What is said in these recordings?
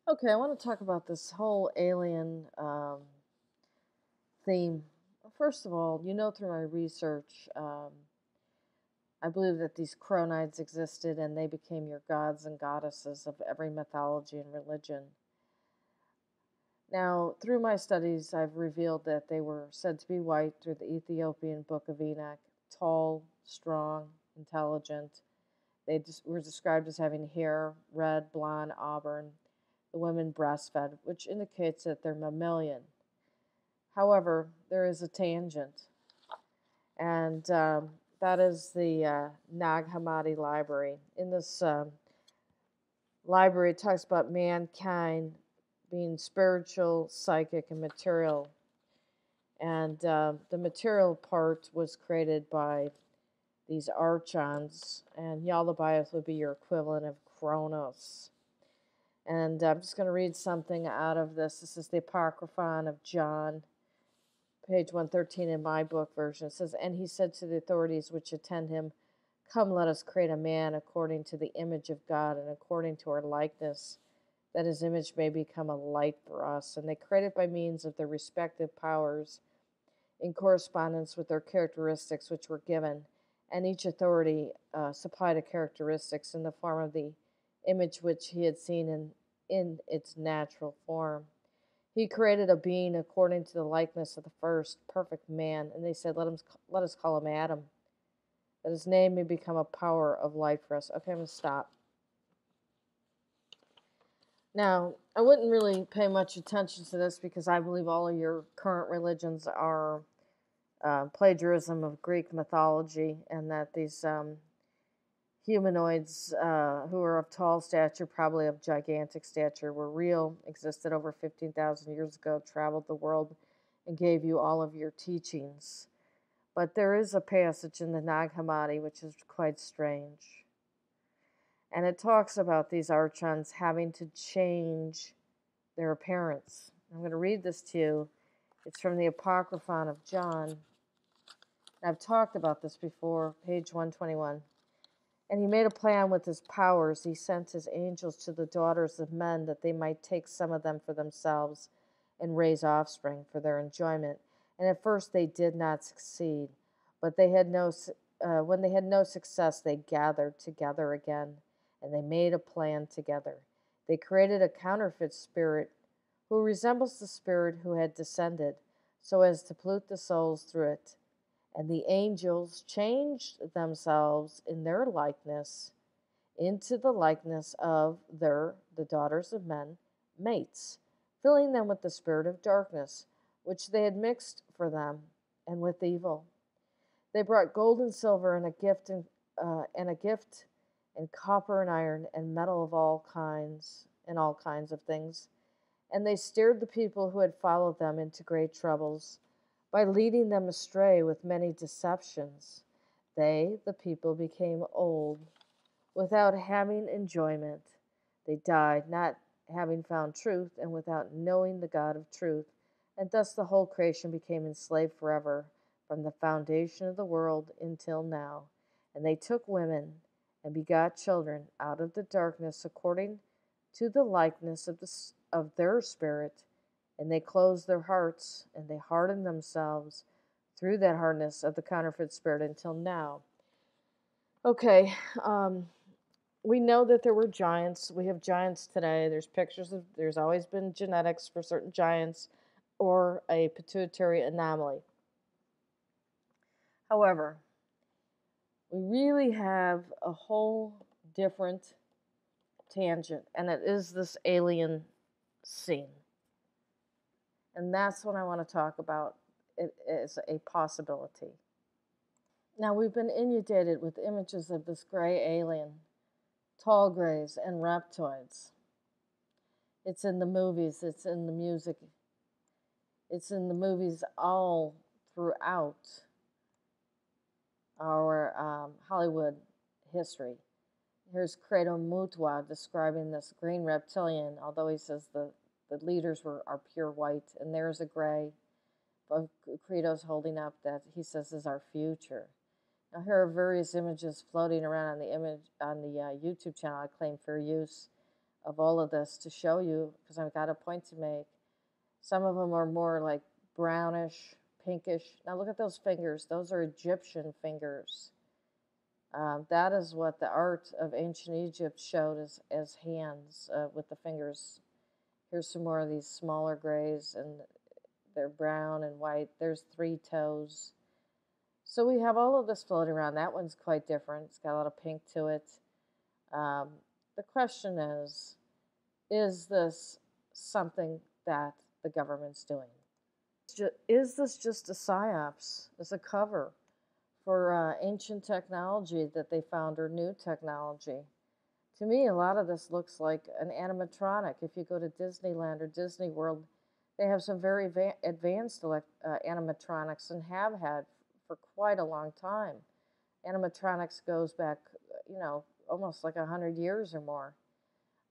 Okay, I want to talk about this whole alien theme. First of all, through my research, I believe that these cronides existed and they became your gods and goddesses of every mythology and religion. Now, through my studies, I've revealed that they were said to be white through the Ethiopian Book of Enoch, tall, strong, intelligent. Were described as having hair, red, blonde, auburn. The women breastfed, which indicates that they're mammalian. However, there is a tangent, and that is the Nag Hammadi Library. In this library, it talks about mankind being spiritual, psychic, and material. And the material part was created by these Archons, and Yaldabaoth would be your equivalent of Kronos. And I'm just going to read something out of this. This is the Apocryphon of John, page 113 in my book version. It says, "And he said to the authorities which attend him, Come, let us create a man according to the image of God and according to our likeness, that his image may become a light for us. And they created by means of their respective powers in correspondence with their characteristics which were given. And each authority supplied a characteristics in the form of the image which he had seen in its natural form. He created a being according to the likeness of the first perfect man, and they said, let us call him Adam, that his name may become a power of life for us." Okay, I'm going to stop. Now, I wouldn't really pay much attention to this because I believe all of your current religions are plagiarism of Greek mythology, and that these humanoids who are of tall stature, probably of gigantic stature, were real, existed over 15,000 years ago, traveled the world, and gave you all of your teachings. But there is a passage in the Nag Hammadi which is quite strange. And it talks about these archons having to change their appearance. I'm going to read this to you. It's from the Apocryphon of John. I've talked about this before, page 121. "And he made a plan with his powers. He sent his angels to the daughters of men that they might take some of them for themselves and raise offspring for their enjoyment. And at first they did not succeed, but when they had no success, they gathered together again, and they made a plan together. They created a counterfeit spirit who resembles the spirit who had descended, so as to pollute the souls through it. And the angels changed themselves in their likeness into the likeness of the daughters of men, mates, filling them with the spirit of darkness, which they had mixed for them, and with evil. They brought gold and silver and a gift and copper and iron and metal of all kinds of things. And they steered the people who had followed them into great troubles by leading them astray with many deceptions. They, the people, became old without having enjoyment. They died, not having found truth, and without knowing the God of truth. And thus the whole creation became enslaved forever, from the foundation of the world until now. And they took women and begot children out of the darkness according to the likeness of their spirit. And they closed their hearts, and they hardened themselves through that hardness of the counterfeit spirit until now." Okay, we know that there were giants. We have giants today. There's always been genetics for certain giants or a pituitary anomaly. However, we really have a whole different tangent, and it is this alien scene. And that's what I want to talk about. It is a possibility. Now, we've been inundated with images of this gray alien, tall grays, and reptoids. It's in the movies, it's in the music, it's in the movies all throughout our Hollywood history. Here's Credo Mutwa describing this green reptilian, although he says the leaders are pure white, and there's a gray. But Credo's holding up that he says is our future. Now here are various images floating around on the YouTube channel. I claim fair use of all of this to show you, because I've got a point to make. Some of them are more like brownish, pinkish. Now look at those fingers. Those are Egyptian fingers. That is what the art of ancient Egypt showed as hands with the fingers. Here's some more of these smaller grays, and they're brown and white. There's 3 toes. So we have all of this floating around. That one's quite different. It's got a lot of pink to it. The question is this something that the government's doing? Is this just a psyops? Is a cover for ancient technology that they found, or new technology? To me, a lot of this looks like an animatronic. If you go to Disneyland or Disney World, they have some very advanced animatronics, and have had for quite a long time. Animatronics goes back, almost like 100 years or more.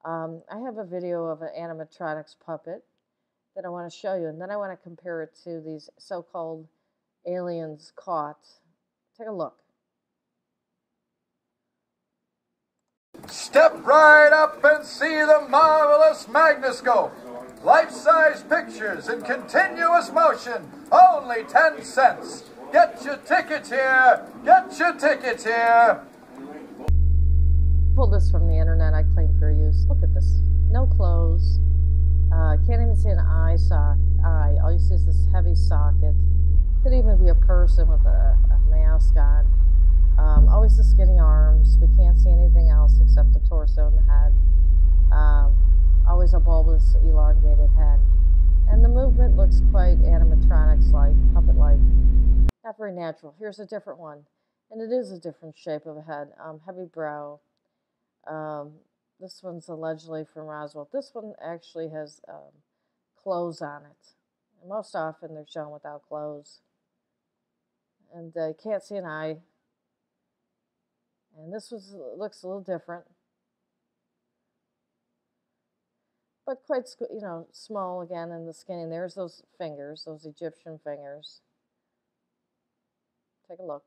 I have a video of an animatronics puppet that I want to show you, and then I want to compare it to these so-called aliens caught. Take a look. Step right up and see the marvelous Magnoscope. Life-size pictures in continuous motion, only 10 cents. Get your tickets here, get your tickets here. Pulled this from the internet, I claim fair use. Look at this, no clothes. Can't even see an eye. All you see is this heavy socket. Could even be a person with a mask on. Always the skinny arms. We can't see anything else except the torso and the head. Always a bulbous, elongated head. And the movement looks quite animatronics-like, puppet-like. Not very natural. Here's a different one. And it is a different shape of a head. Heavy brow. This one's allegedly from Roswell. This one actually has clothes on it. And most often they're shown without clothes. And you can't see an eye. And this looks a little different. But quite, small again in the skin. And there's those fingers, those Egyptian fingers. Take a look.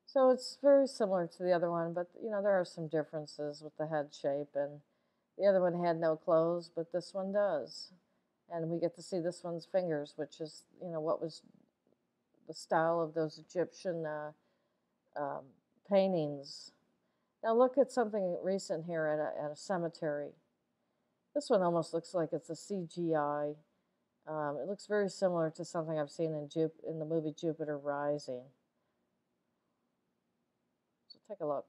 So it's very similar to the other one, but there are some differences with the head shape, and the other one had no clothes, but this one does. And we get to see this one's fingers, which is, what was the style of those Egyptian paintings. Now look at something recent here at a cemetery. This one almost looks like it's a CGI. It looks very similar to something I've seen in the movie Jupiter Rising. So take a look.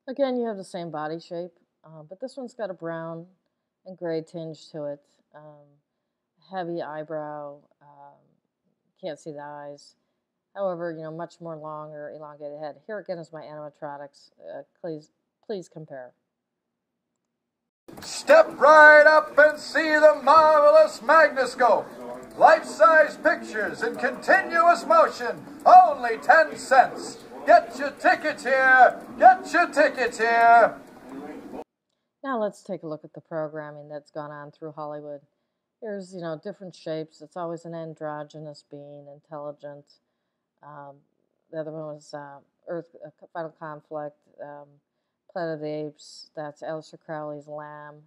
Again, you have the same body shape, but this one's got a brown and gray tinge to it. Heavy eyebrow. Can't see the eyes. However, much more long or elongated head. Here again is my animatronics. Please compare. Step right up and see the marvelous Magnoscope. Life-size pictures in continuous motion, only 10 cents. Get your tickets here, get your tickets here. Now let's take a look at the programming that's gone on through Hollywood. Here's, different shapes. It's always an androgynous being, intelligent. The other one was Earth, Final Conflict, Planet of the Apes. That's Aleister Crowley's Lamb.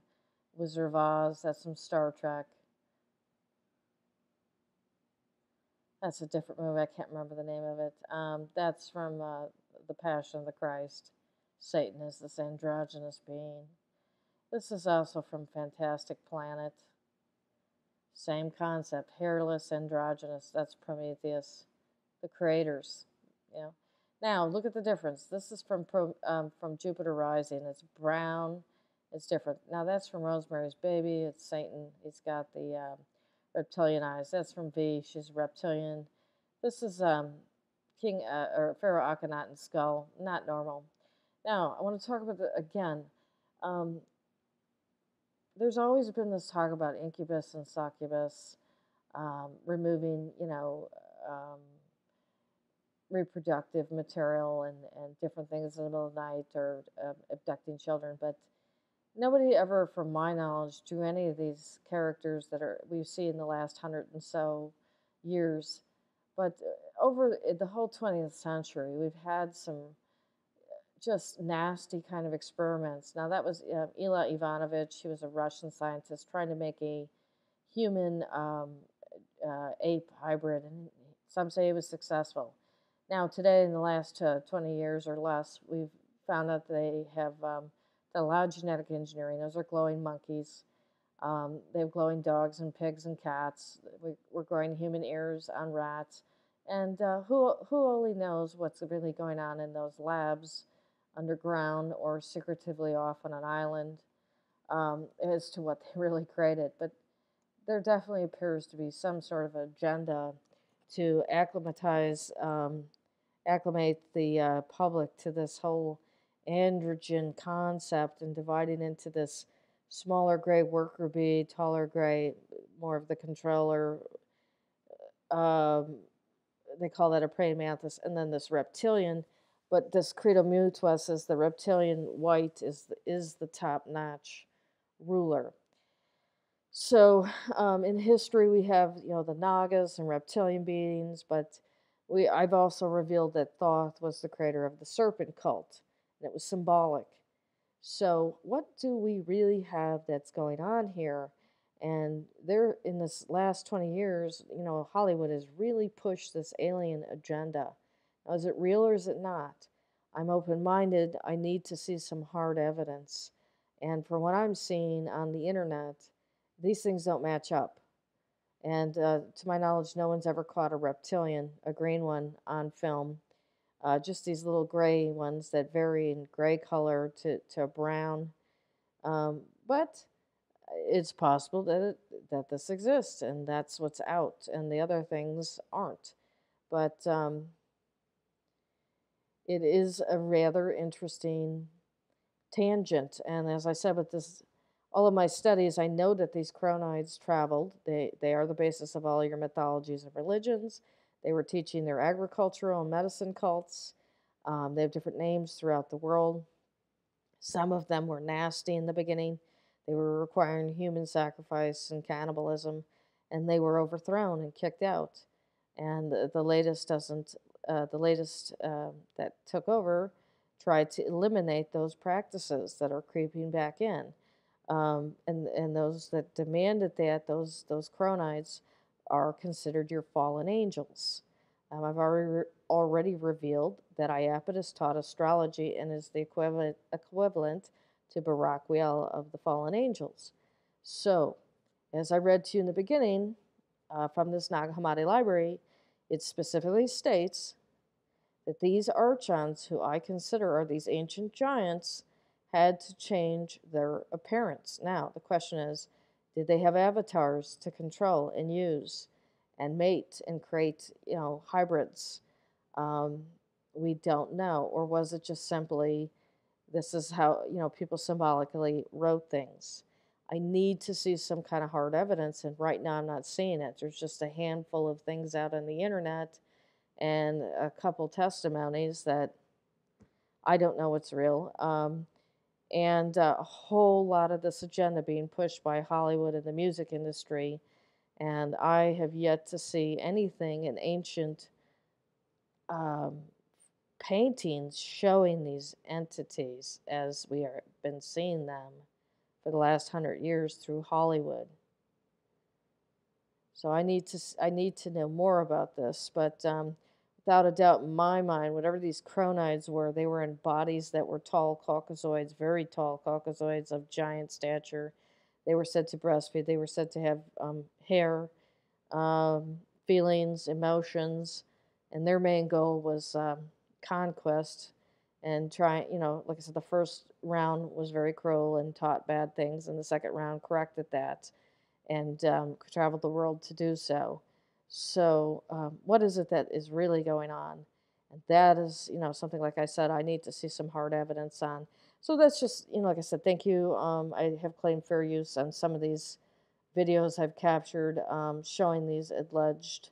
Wizard of Oz. That's from Star Trek. That's a different movie. I can't remember the name of it. That's from The Passion of the Christ. Satan is this androgynous being. This is also from Fantastic Planet. Same concept. Hairless, androgynous. That's Prometheus. The creators. Now, look at the difference. This is from Jupiter Rising. It's brown. It's different. Now, that's from Rosemary's Baby. It's Satan. He's got the reptilian eyes. That's from V. She's a reptilian. This is King or Pharaoh Akhenaten's skull. Not normal. Now, I want to talk about again. There's always been this talk about incubus and succubus. removing, um, reproductive material and different things in the middle of the night, or abducting children. But nobody ever, from my knowledge, drew any of these characters that we see in the last 100 and so years. But over the whole 20th century, we've had some just nasty kind of experiments. Now, that was Ila Ivanovich. He was a Russian scientist trying to make a human ape hybrid, and some say he was successful. Now, today, in the last 20 years or less, we've found out they have allowed genetic engineering. Those are glowing monkeys. They have glowing dogs and pigs and cats. We're growing human ears on rats. And who only knows what's really going on in those labs underground or secretively off on an island, as to what they really created. But there definitely appears to be some sort of agenda to acclimate the public to this whole androgen concept, and dividing into this smaller gray worker bee, taller gray, more of the controller. Um, they call that a praying mantis, and then this reptilian. But this credo mutuus is the reptilian white is the top notch ruler. So in history, we have the Nagas and reptilian beings, but I've also revealed that Thoth was the creator of the serpent cult, and it was symbolic. So what do we really have that's going on here? And there, in this last 20 years, Hollywood has really pushed this alien agenda. Now, is it real or is it not? I'm open-minded. I need to see some hard evidence. And from what I'm seeing on the internet, these things don't match up. And to my knowledge, no one's ever caught a reptilian, a green one, on film. Just these little gray ones that vary in gray color to brown. But it's possible that this exists, and that's what's out, and the other things aren't. But it is a rather interesting tangent. And as I said, with all of my studies, I know that these cronids traveled. They are the basis of all your mythologies and religions. They were teaching their agricultural and medicine cults. They have different names throughout the world. Some of them were nasty in the beginning. They were requiring human sacrifice and cannibalism, and they were overthrown and kicked out. And the latest doesn't. The latest that took over tried to eliminate those practices that are creeping back in. And those that demanded those cronides are considered your fallen angels. I've already revealed that Iapetus taught astrology and is the equivalent to Baraquiel of the fallen angels. So, as I read to you in the beginning from this Nag Hammadi Library, it specifically states that these Archons, who I consider are these ancient giants, had to change their appearance. Now, the question is, did they have avatars to control and use and mate and create, hybrids? We don't know. Or was it just simply, this is how, people symbolically wrote things? I need to see some kind of hard evidence, and right now I'm not seeing it. There's just a handful of things out on the internet and a couple testimonies that I don't know what's real. And a whole lot of this agenda being pushed by Hollywood and the music industry. And I have yet to see anything in ancient um, paintings showing these entities as we have been seeing them for the last 100 years through Hollywood. So I need to know more about this, but without a doubt, in my mind, whatever these cronids were, they were in bodies that were tall Caucasoids, very tall Caucasoids of giant stature. They were said to breastfeed. They were said to have hair, feelings, emotions, and their main goal was conquest and try. Like I said, the first round was very cruel and taught bad things, and the second round corrected that and traveled the world to do so. So, what is it that is really going on? And that is, something like I said, I need to see some hard evidence on. So that's just, like I said, thank you. I have claimed fair use on some of these videos I've captured showing these alleged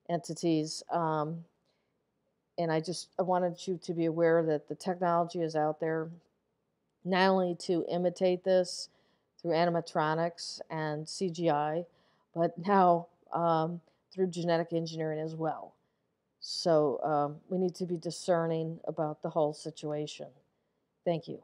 entities. And I wanted you to be aware that the technology is out there, not only to imitate this through animatronics and CGI, but now through genetic engineering as well. So we need to be discerning about the whole situation. Thank you.